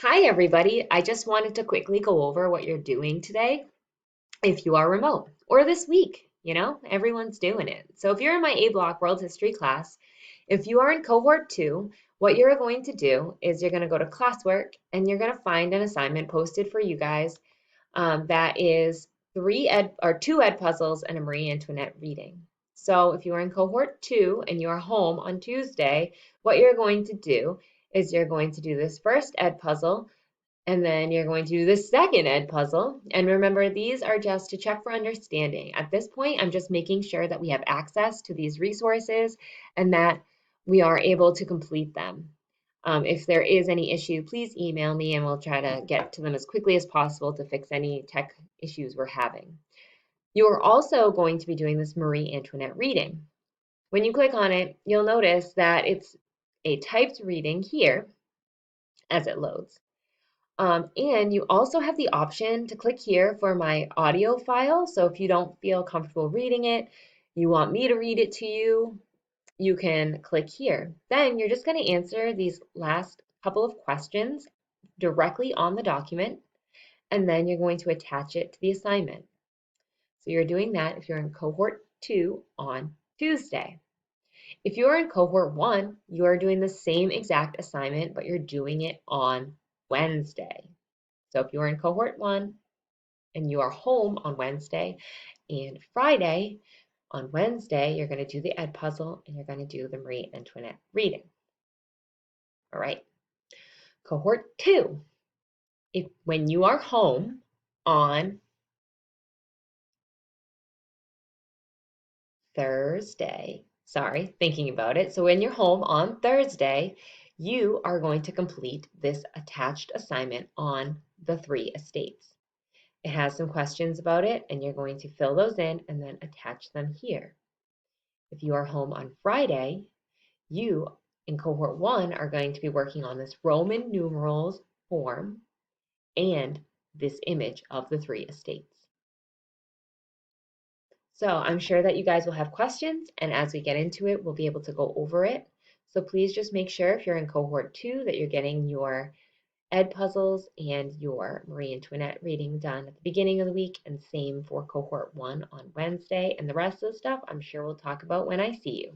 Hi, everybody. I just wanted to quickly go over what you're doing today if you are remote or this week. Everyone's doing it. So if you're in my A Block World History class, if you are in cohort 2, what you're going to do is you're going to go to classwork and you're going to find an assignment posted for you guys that is two ed puzzles and a Marie Antoinette reading. So if you are in cohort 2 and you are home on Tuesday, what you're going to do is you're going to do this first ed puzzle and then you're going to do the second ed puzzle. And remember, these are just to check for understanding. At this point, I'm just making sure that we have access to these resources and that we are able to complete them. If there is any issue, please email me and we'll try to get to them as quickly as possible to fix any tech issues we're having. You are also going to be doing this Marie Antoinette reading. When you click on it, you'll notice that it's a typed reading here as it loads. And you also have the option to click here for my audio file. So if you don't feel comfortable reading it, you want me to read it to you, you can click here. Then you're just going to answer these last couple of questions directly on the document, and then you're going to attach it to the assignment. So you're doing that if you're in cohort 2 on Tuesday. If you're in cohort 1, you are doing the same exact assignment, but you're doing it on Wednesday. So if you're in cohort 1 and you are home on Wednesday and Friday, on Wednesday, you're going to do the ed puzzle and you're going to do the Marie Antoinette reading. All right. Cohort 2, when you are home on Thursday, sorry, thinking about it. So when you're home on Thursday, you are going to complete this attached assignment on the 3 estates. It has some questions about it, and you're going to fill those in and then attach them here. If you are home on Friday, you in cohort 1 are going to be working on this Roman numerals form and this image of the 3 estates. So I'm sure that you guys will have questions, and as we get into it, we'll be able to go over it. So please just make sure if you're in cohort 2 that you're getting your ed puzzles and your Marie Antoinette reading done at the beginning of the week, and same for cohort 1 on Wednesday. And the rest of the stuff I'm sure we'll talk about when I see you.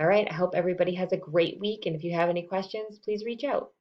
All right, I hope everybody has a great week, and if you have any questions, please reach out.